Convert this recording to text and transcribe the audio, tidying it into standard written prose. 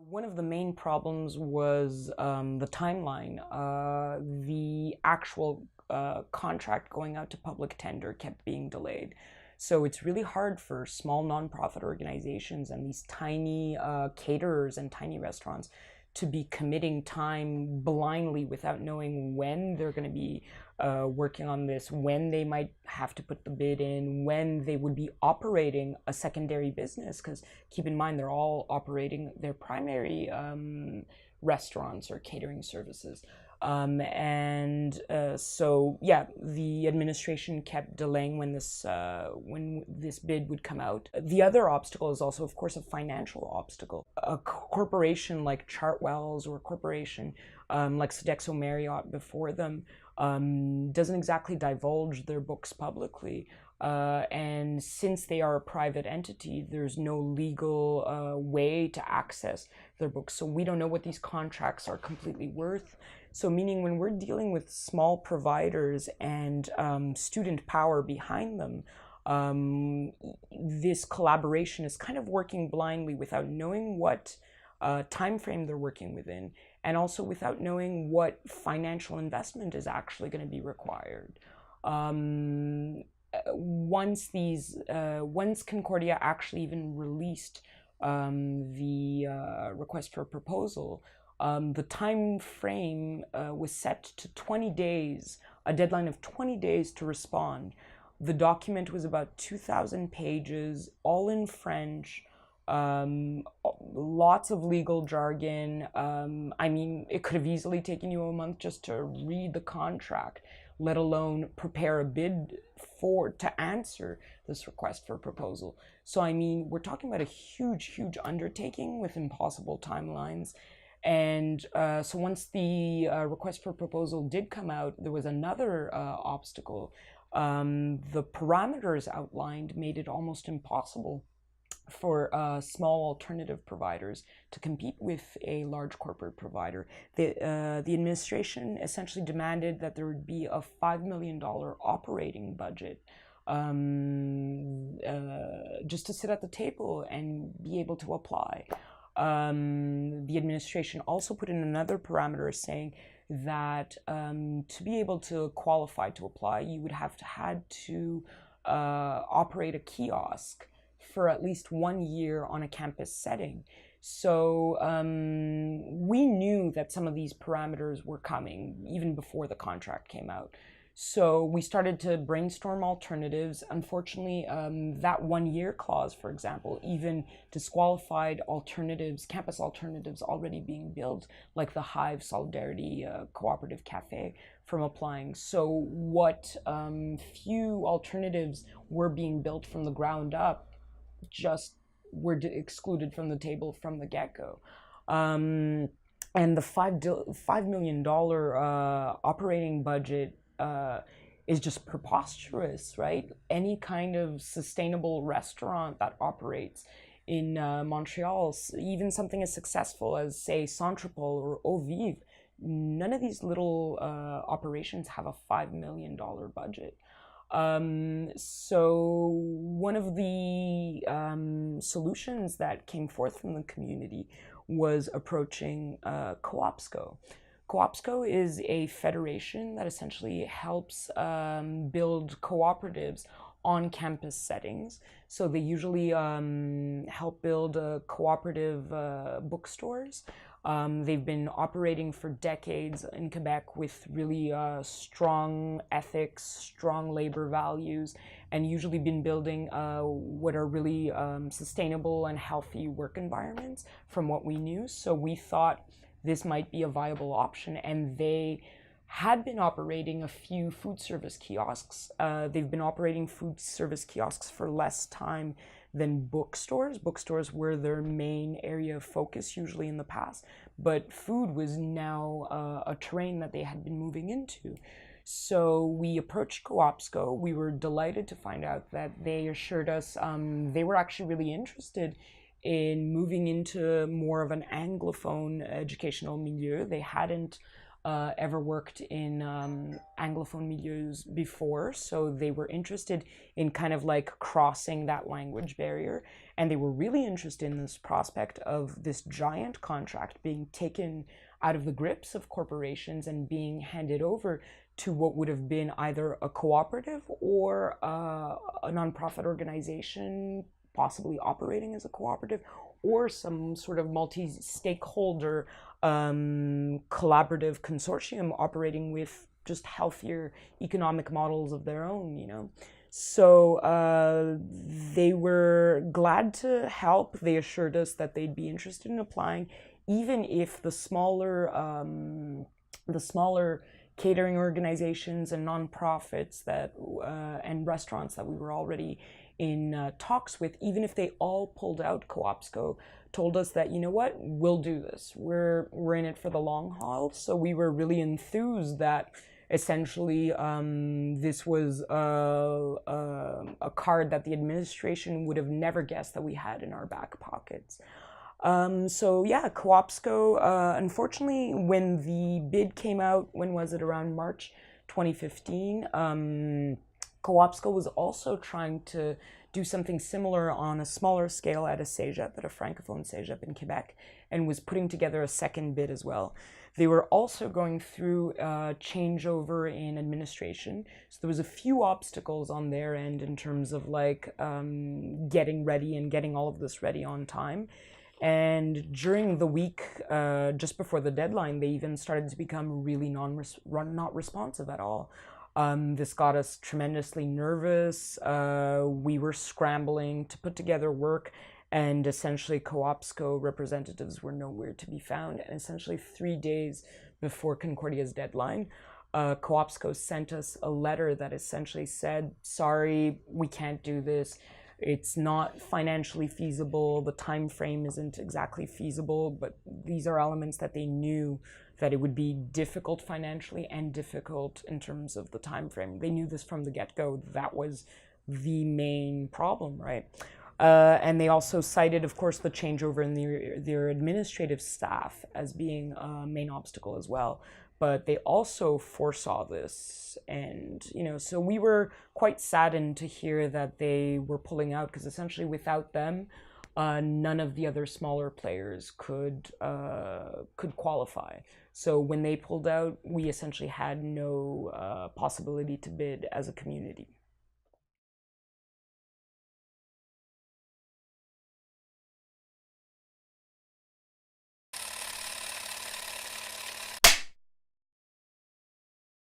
One of the main problems was the timeline. The actual contract going out to public tender kept being delayed. So it's really hard for small nonprofit organizations and these tiny caterers and tiny restaurants to be committing time blindly without knowing when they're going to be working on this, when they might have to put the bid in, when they would be operating a secondary business. Because keep in mind, they're all operating their primary restaurants or catering services. So yeah, the administration kept delaying when this bid would come out. The other obstacle is also, of course, a financial obstacle. A corporation like Chartwell's or a corporation like Sodexo Marriott before them doesn't exactly divulge their books publicly. And since they are a private entity, there's no legal way to access their books. So we don't know what these contracts are completely worth. So meaning when we're dealing with small providers and student power behind them, this collaboration is kind of working blindly without knowing what time frame they're working within, and also without knowing what financial investment is actually going to be required. Once Concordia actually even released the request for a proposal, the time frame was set to 20 days, a deadline of 20 days to respond. The document was about 2,000 pages, all in French, lots of legal jargon. I mean, it could have easily taken you a month just to read the contract, let alone prepare a bid to answer this request for proposal. So I mean, we're talking about a huge undertaking with impossible timelines. And so once the request for proposal did come out, there was another obstacle. The parameters outlined made it almost impossible for small alternative providers to compete with a large corporate provider. The administration essentially demanded that there would be a $5 million operating budget just to sit at the table and be able to apply. The administration also put in another parameter saying that to be able to qualify to apply, you would have to operate a kiosk for at least 1 year on a campus setting. So we knew that some of these parameters were coming even before the contract came out. So we started to brainstorm alternatives. Unfortunately, that 1 year clause, for example, even disqualified alternatives, campus alternatives already being built, like the Hive Solidarity Cooperative Cafe, from applying. So what few alternatives were being built from the ground up just were excluded from the table from the get-go. And the $5 million operating budget is just preposterous, right? Any kind of sustainable restaurant that operates in Montreal, even something as successful as, say, Centropole or Eau Vive, none of these little operations have a $5 million budget. So one of the solutions that came forth from the community was approaching COOPSCO. COOPSCO is a federation that essentially helps build cooperatives on campus settings. So they usually help build cooperative bookstores. They've been operating for decades in Quebec with really strong ethics, strong labor values, and usually been building what are really sustainable and healthy work environments from what we knew. So we thought this might be a viable option, and they had been operating a few food service kiosks. They've been operating food service kiosks for less time than bookstores. Bookstores were their main area of focus usually in the past, but food was now a terrain that they had been moving into. So we approached COOPSCO. We were delighted to find out that they assured us they were actually really interested in moving into more of an Anglophone educational milieu. They hadn't ever worked in Anglophone milieux before, so they were interested in kind of like crossing that language barrier, and they were really interested in this prospect of this giant contract being taken out of the grips of corporations and being handed over to what would have been either a cooperative or a nonprofit organization, possibly operating as a cooperative, or some sort of multi-stakeholder collaborative consortium operating with just healthier economic models of their own, you know. So they were glad to help. They assured us that they'd be interested in applying, even if the smaller catering organizations and nonprofits that and restaurants that we were already in talks with, even if they all pulled out, Coopsco told us that, you know what, we'll do this. We're in it for the long haul. So we were really enthused that essentially this was a card that the administration would have never guessed that we had in our back pockets. So yeah, Coopsco, unfortunately, when the bid came out, when was it, around March 2015, Coopsco was also trying to do something similar on a smaller scale at a cégep, at a francophone cégep in Quebec, and was putting together a second bid as well. They were also going through a changeover in administration, so there was a few obstacles on their end in terms of like getting ready and getting all of this ready on time. And during the week, just before the deadline, they even started to become really not responsive at all. This got us tremendously nervous. We were scrambling to put together work, and essentially Coopsco representatives were nowhere to be found. And essentially 3 days before Concordia's deadline, Coopsco sent us a letter that essentially said, sorry, we can't do this. It's not financially feasible. The time frame isn't exactly feasible, but these are elements that they knew that it would be difficult financially and difficult in terms of the time frame. They knew this from the get-go. That was the main problem, right? And they also cited, of course, the changeover in their administrative staff as being a main obstacle as well. But they also foresaw this, and you know, so we were quite saddened to hear that they were pulling out, because essentially without them, none of the other smaller players could qualify. So when they pulled out, we essentially had no possibility to bid as a community.